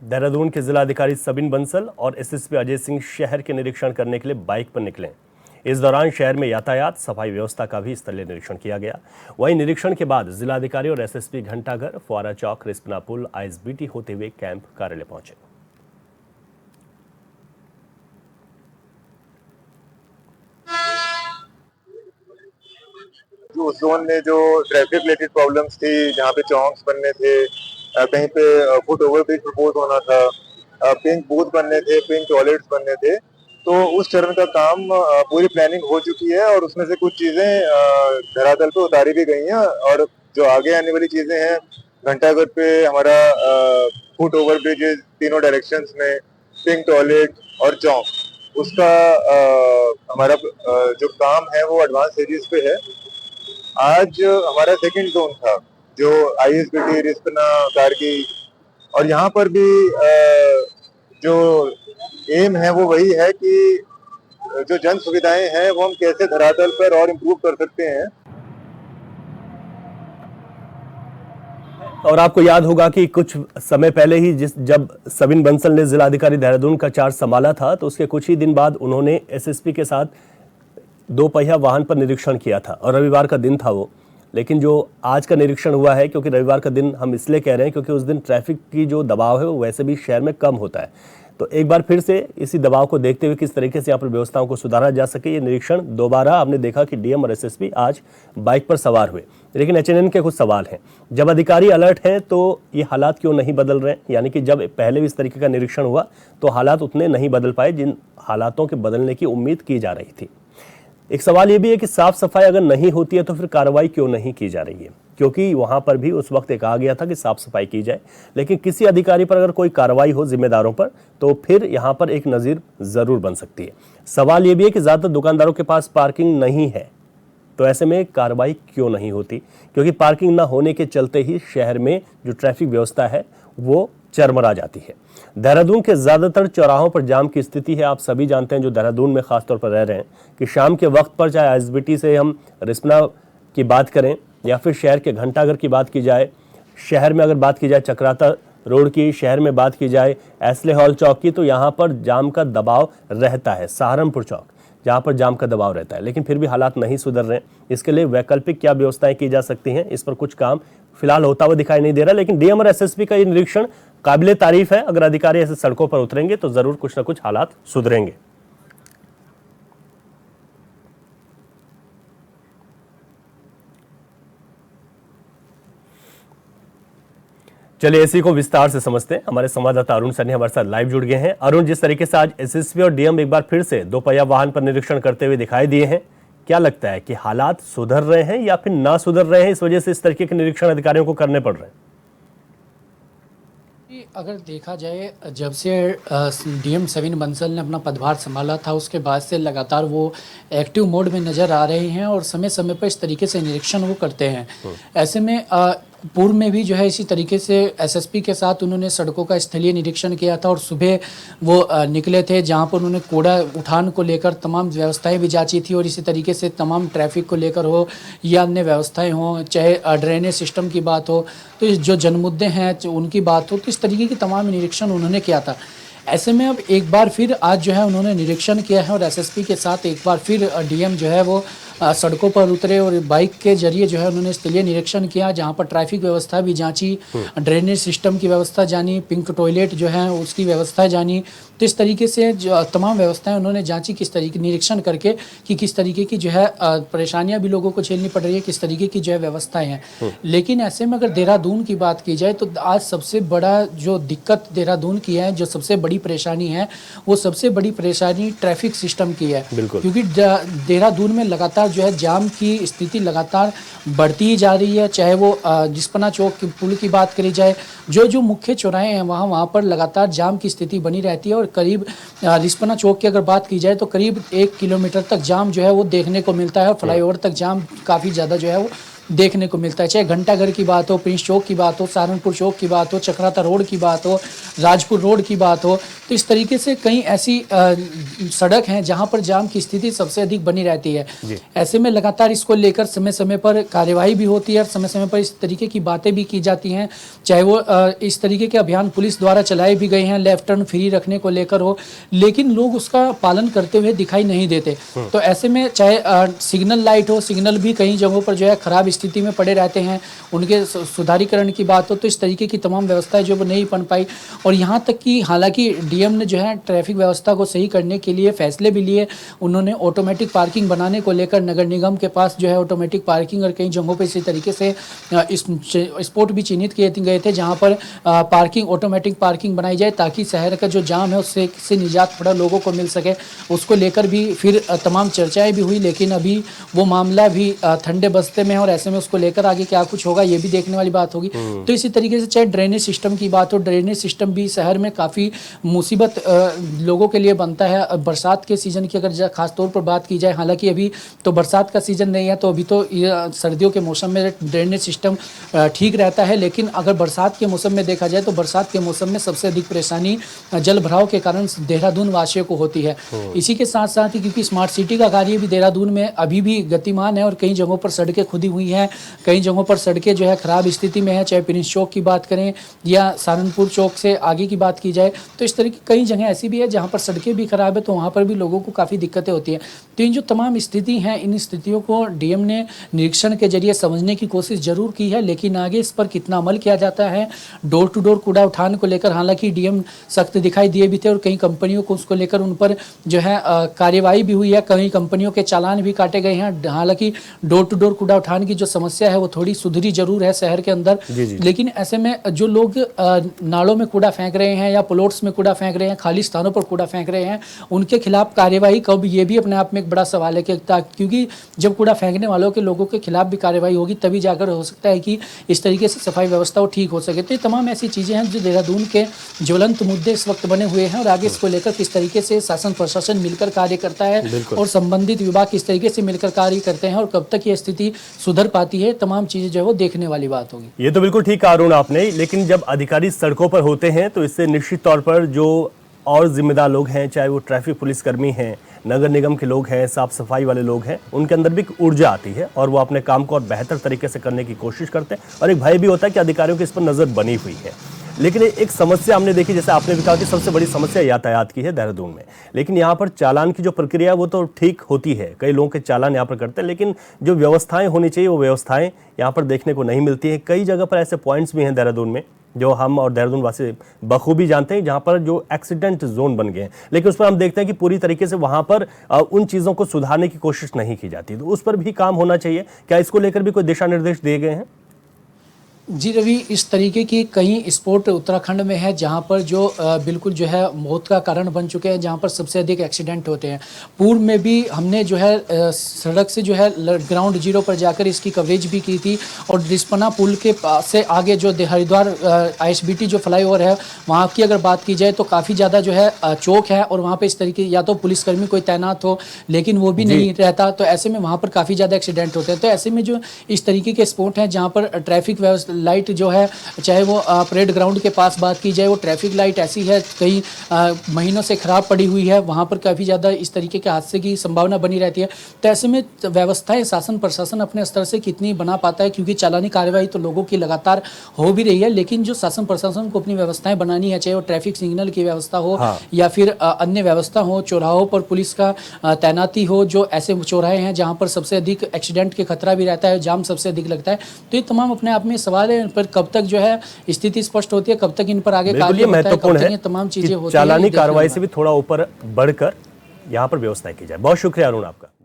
देहरादून के जिलाधिकारी सबिन बंसल और एसएसपी अजय सिंह शहर के निरीक्षण करने के लिए बाइक पर निकले। इस दौरान शहर में यातायात सफाई व्यवस्था का भी स्थलीय निरीक्षण किया गया। वहीं निरीक्षण के बाद जिलाधिकारी और एसएसपी घंटाघर, फुआरा चौक, रिस्पना पुल, आईएसबीटी होते हुए कैंप कार्यालय पहुंचे। उस जोन में जो ट्रैफिक रिलेटेड प्रॉब्लम्स थी, जहाँ पे चौंक्स बनने थे, कहीं पे फुट ओवर ब्रिज प्रपोज होना था, पिंक बूथ बनने थे, पिंक टॉयलेट्स बनने थे, तो उस चरण का काम पूरी प्लानिंग हो चुकी है और उसमें से कुछ चीजें धरातल पे उतारी भी गई हैं और जो आगे आने वाली चीजें हैं, घंटाघर पे हमारा फुट ओवर ब्रिजेस तीनों डायरेक्शंस में, पिंक टॉयलेट और चौक, उसका हमारा जो काम है वो एडवांस स्टेजेस पे है। आज हमारा सेकंड जोन था जो आईएसबीटी, रिस्पना, कारगी, और यहाँ पर भी जो एम है वो वही है कि जो जन सुविधाएं हैं वो हम कैसे धरातल पर और इम्प्रूव कर सकते हैं। और आपको याद होगा कि कुछ समय पहले ही जब सबिन बंसल ने जिलाधिकारी देहरादून का चार्ज संभाला था, तो उसके कुछ ही दिन बाद उन्होंने एसएसपी के साथ 2 पहिया वाहन पर निरीक्षण किया था और रविवार का दिन था वो। लेकिन जो आज का निरीक्षण हुआ है, क्योंकि रविवार का दिन हम इसलिए कह रहे हैं क्योंकि उस दिन ट्रैफिक की जो दबाव है वो वैसे भी शहर में कम होता है, तो एक बार फिर से इसी दबाव को देखते हुए किस तरीके से यहाँ पर व्यवस्थाओं को सुधारा जा सके, ये निरीक्षण दोबारा आपने देखा कि डीएम और एसएसपी आज बाइक पर सवार हुए। लेकिन एचएनएन के कुछ सवाल हैं। जब अधिकारी अलर्ट हैं तो ये हालात क्यों नहीं बदल रहे हैं? यानी कि जब पहले भी इस तरीके का निरीक्षण हुआ तो हालात उतने नहीं बदल पाए जिन हालातों के बदलने की उम्मीद की जा रही थी। एक सवाल यह भी है कि साफ सफाई अगर नहीं होती है तो फिर कार्रवाई क्यों नहीं की जा रही है? क्योंकि वहां पर भी उस वक्त कहा गया था कि साफ सफाई की जाए, लेकिन किसी अधिकारी पर अगर कोई कार्रवाई हो जिम्मेदारों पर तो फिर यहां पर एक नज़ीर जरूर बन सकती है। सवाल यह भी है कि ज्यादातर दुकानदारों के पास पार्किंग नहीं है, तो ऐसे में कार्रवाई क्यों नहीं होती? क्योंकि पार्किंग ना होने के चलते ही शहर में जो ट्रैफिक व्यवस्था है वो चरमरा जाती है। देहरादून के ज्यादातर चौराहों पर जाम की स्थिति है। आप सभी जानते हैं जो देहरादून में खासतौर पर रह रहे हैं कि शाम के वक्त पर चाहे आईएसबीटी से हम रिस्पना की बात करें या फिर शहर के घंटाघर की बात की जाए, शहर में अगर बात की जाए चक्राता रोड की, शहर में बात की जाए एस्ले हॉल चौक की, तो यहाँ पर जाम का दबाव रहता है। सहारनपुर चौक जहाँ पर जाम का दबाव रहता है, लेकिन फिर भी हालात नहीं सुधर रहे। इसके लिए वैकल्पिक क्या व्यवस्थाएं की जा सकती हैं, इस पर कुछ काम फिलहाल होता हुआ दिखाई नहीं दे रहा। लेकिन डीएम और एसएसपी का ये निरीक्षण काबिले तारीफ है। अगर अधिकारी ऐसे सड़कों पर उतरेंगे तो जरूर कुछ ना कुछ हालात सुधरेंगे। चलिए इसी को विस्तार से समझते हैं। हमारे संवाददाता अरुण सैनी हमारे साथ लाइव जुड़ गए हैं। अरुण, जिस तरीके से आज एसएसपी और डीएम एक बार फिर से 2 पहिया वाहन पर निरीक्षण करते हुए दिखाई दिए हैं, क्या लगता है कि हालात सुधर रहे हैं या फिर ना सुधर रहे हैं, इस वजह से इस तरीके के निरीक्षण अधिकारियों को करने पड़ रहे हैं? अगर देखा जाए, जब से डीएम सबिन बंसल ने अपना पदभार संभाला था उसके बाद से लगातार वो एक्टिव मोड में नज़र आ रहे हैं और समय समय पर इस तरीके से निरीक्षण वो करते हैं। ऐसे में पूर्व में भी जो है इसी तरीके से एसएसपी के साथ उन्होंने सड़कों का स्थलीय निरीक्षण किया था और सुबह वो निकले थे जहां पर उन्होंने कूड़ा उठान को लेकर तमाम व्यवस्थाएं भी जांची थी और इसी तरीके से तमाम ट्रैफिक को लेकर हो या अन्य व्यवस्थाएं हों, चाहे ड्रेनेज सिस्टम की बात हो, तो जो जनमुद्दे हैं उनकी बात हो, तो इस तरीके की तमाम निरीक्षण उन्होंने किया था। ऐसे में अब एक बार फिर आज जो है उन्होंने निरीक्षण किया है और एसएसपी के साथ एक बार फिर डीएम जो है वो सड़कों पर उतरे और बाइक के जरिए जो है उन्होंने स्थलीय निरीक्षण किया, जहां पर ट्रैफिक व्यवस्था भी जांची, ड्रेनेज सिस्टम की व्यवस्था जानी, पिंक टॉयलेट जो है उसकी व्यवस्था जानी। तो इस तरीके से जो तमाम व्यवस्थाएं उन्होंने जांची, किस तरीके निरीक्षण करके कि किस तरीके की जो है परेशानियां भी लोगों को झेलनी पड़ रही है, किस तरीके की जो है व्यवस्थाएं हैं। लेकिन ऐसे में अगर देहरादून की बात की जाए तो आज सबसे बड़ा जो दिक्कत देहरादून की है, जो सबसे बड़ी परेशानी है, वो सबसे बड़ी परेशानी ट्रैफिक सिस्टम की है। क्योंकि देहरादून में लगातार जो है जाम की स्थिति लगातार बढ़ती ही जा रही है। चाहे वो रिस्पना चौक की पुल की बात करी जाए, जो मुख्य चौराहे हैं वहाँ पर लगातार जाम की स्थिति बनी रहती है और करीब रिस्पना चौक की अगर बात की जाए तो करीब 1 किलोमीटर तक जाम जो है वो देखने को मिलता है। फ्लाईओवर तक जाम काफ़ी ज़्यादा जो है वो देखने को मिलता है। चाहे घंटाघर की बात हो, प्रिंस चौक की बात हो, सहारनपुर चौक की बात हो, चक्राता रोड की बात हो, राजपुर रोड की बात हो, तो इस तरीके से कई ऐसी सड़क हैं जहां पर जाम की स्थिति सबसे अधिक बनी रहती है। ऐसे में लगातार इसको लेकर समय समय पर कार्यवाही भी होती है और समय समय पर इस तरीके की बातें भी की जाती हैं। चाहे वो इस तरीके के अभियान पुलिस द्वारा चलाए भी गए हैं, लेफ्ट टर्न फ्री रखने को लेकर हो, लेकिन लोग उसका पालन करते हुए दिखाई नहीं देते। तो ऐसे में चाहे सिग्नल लाइट हो, सिग्नल भी कई जगहों पर जो है खराब स्थिति में पड़े रहते हैं, उनके सुधारीकरण की बात हो तो इस तरीके की तमाम व्यवस्थाएं जो वो नहीं बन पाई। और यहाँ तक कि हालांकि डीएम ने जो है ट्रैफिक व्यवस्था को सही करने के लिए फैसले भी लिए। उन्होंने ऑटोमेटिक पार्किंग बनाने को लेकर नगर निगम के पास जो है ऑटोमेटिक पार्किंग और कई जगहों पर इसी तरीके से स्पॉट भी चिन्हित किए गए थे जहाँ पर पार्किंग ऑटोमेटिक पार्किंग बनाई जाए ताकि शहर का जो जाम है उससे निजात थोड़ा लोगों को मिल सके। उसको लेकर भी फिर तमाम चर्चाएं भी हुई, लेकिन अभी वो मामला भी ठंडे बस्ते में है और ऐसे में उसको लेकर आगे क्या कुछ होगा ये भी देखने वाली बात होगी। तो इसी तरीके से चाहे ड्रेनेज सिस्टम की बात हो, ड्रेनेज सिस्टम भी शहर में काफ़ी मुसीबत लोगों के लिए बनता है। बरसात के सीज़न की अगर खास तौर पर बात की जाए, हालांकि अभी तो बरसात का सीज़न नहीं है तो अभी तो सर्दियों के मौसम में ड्रेनेज सिस्टम ठीक रहता है, लेकिन अगर बरसात के मौसम में देखा जाए तो बरसात के मौसम में सबसे अधिक परेशानी जल भराव के कारण देहरादून वासियों को होती है। इसी के साथ साथ ही क्योंकि स्मार्ट सिटी का कार्य भी देहरादून में अभी भी गतिमान है और कई जगहों पर सड़कें खुदी हुई हैं, कई जगहों पर सड़कें जो है खराब स्थिति में है, चाहे प्रिंस चौक की बात करें या सहारनपुर चौक से आगे की बात की जाए तो इस तरह की कई जगह ऐसी भी है जहाँ पर सड़कें भी खराब है, तो वहाँ पर भी लोगों को काफ़ी दिक्कतें होती हैं। तो इन जो तमाम स्थिति हैं, इन स्थितियों को डीएम ने निरीक्षण के जरिए समझने की कोशिश जरूर की है, लेकिन आगे इस पर कितना अमल किया जाता है, डोर टू डोर कूड़ा उठान को लेकर हालांकि डीएम सख्त दिखाई दिए भी थे और कई कंपनियों को उसको लेकर उन पर जो है कार्यवाही भी हुई है, कई कंपनियों के चालान भी काटे गए हैं। हालांकि डोर टू डोर कूड़ा उठान की जो समस्या है वो थोड़ी सुधरी जरूर है शहर के अंदर, लेकिन ऐसे में जो लोग नालों में कूड़ा फेंक रहे हैं या प्लॉट्स में कूड़ा फेंक रहे हैं, खाली स्थानों पर कूड़ा फेंक रहे हैं, उनके खिलाफ कार्यवाही कब, ये भी अपने आप में एक बड़ा सवाल है क्योंकि जब कूड़ा फेंकने वालों के लोगों के खिलाफ भी कार्यवाही होगी तभी जाकर हो सकता है कि इस तरीके से सफाई व्यवस्था वो ठीक हो सके। तो ये तमाम ऐसी चीज़ें हैं जो देहरादून के ज्वलंत मुद्दे इस वक्त बने हुए हैं और आगे इसको लेकर किस तरीके से शासन प्रशासन मिलकर कार्य करता है और संबंधित विभाग किस तरीके से मिलकर कार्य करते हैं और कब तक ये स्थिति सुधर पाती है, तमाम चीजें जो है वो देखने वाली बात होगी। ये तो बिल्कुल ठीक कहा अरुण आपने, लेकिन जब अधिकारी सड़कों पर होते हैं तो इससे निश्चित तौर पर जो और जिम्मेदार लोग हैं, चाहे वो ट्रैफिक पुलिसकर्मी हैं, नगर निगम के लोग हैं, साफ सफाई वाले लोग हैं, उनके अंदर भी एक ऊर्जा आती है और वो अपने काम को और बेहतर तरीके से करने की कोशिश करते हैं और एक भय भी होता है कि अधिकारियों की इस पर नजर बनी हुई है। लेकिन एक समस्या हमने देखी, जैसे आपने भी कहा कि सबसे बड़ी समस्या यातायात की है देहरादून में, लेकिन यहाँ पर चालान की जो प्रक्रिया है वो तो ठीक होती है, कई लोगों के चालान यहाँ पर करते हैं, लेकिन जो व्यवस्थाएं होनी चाहिए वो व्यवस्थाएं यहाँ पर देखने को नहीं मिलती है। कई जगह पर ऐसे पॉइंट्स भी हैं देहरादून में जो हम और देहरादून वासी बखूबी जानते हैं, जहाँ पर जो एक्सीडेंट जोन बन गए हैं, लेकिन उस पर हम देखते हैं कि पूरी तरीके से वहाँ पर उन चीज़ों को सुधारने की कोशिश नहीं की जाती, तो उस पर भी काम होना चाहिए। क्या इसको लेकर भी कोई दिशा निर्देश दिए गए हैं? जी रवि, इस तरीके की कई स्पॉट उत्तराखंड में है जहां पर जो बिल्कुल जो है मौत का कारण बन चुके हैं, जहां पर सबसे अधिक एक्सीडेंट होते हैं। पूर्व में भी हमने जो है सड़क से जो है ग्राउंड जीरो पर जाकर इसकी कवरेज भी की थी और रिस्पना पुल के पास से आगे जो हरिद्वार ISBT जो फ्लाईओवर है वहाँ की अगर बात की जाए तो काफ़ी ज़्यादा जो है चौक है और वहाँ पर इस तरीके या तो पुलिसकर्मी कोई तैनात हो लेकिन वो भी नहीं रहता, तो ऐसे में वहाँ पर काफ़ी ज़्यादा एक्सीडेंट होते हैं। तो ऐसे में जो इस तरीके के स्पॉट हैं जहाँ पर ट्रैफिक व्यवस्था लाइट जो है, चाहे वो परेड ग्राउंड के पास बात की जाए, वो ट्रैफिक लाइट ऐसी है कई महीनों से खराब पड़ी हुई है, वहाँ पर काफ़ी ज़्यादा इस तरीके के हादसे की संभावना बनी रहती है। तो ऐसे में व्यवस्थाएं शासन प्रशासन अपने स्तर से कितनी बना पाता है, क्योंकि चालानी कार्रवाई तो लोगों की लगातार हो भी रही है, लेकिन जो शासन प्रशासन को अपनी व्यवस्थाएं बनानी है, चाहे वो ट्रैफिक सिग्नल की व्यवस्था हो या फिर अन्य व्यवस्था हो, चौराहों पर पुलिस का तैनाती हो, जो ऐसे चौराहे हैं जहाँ पर सबसे अधिक एक्सीडेंट के खतरा भी रहता है, जाम सबसे अधिक लगता है। तो ये तमाम अपने आप में सवाल है, पर कब तक जो है स्थिति स्पष्ट होती है, कब तक इन पर आगे कार्य होता है, कब तक ये तमाम चीजें होती हैं, चालानी कार्रवाई से भी थोड़ा ऊपर बढ़कर यहाँ पर व्यवस्था की जाए। बहुत शुक्रिया अरुण आपका।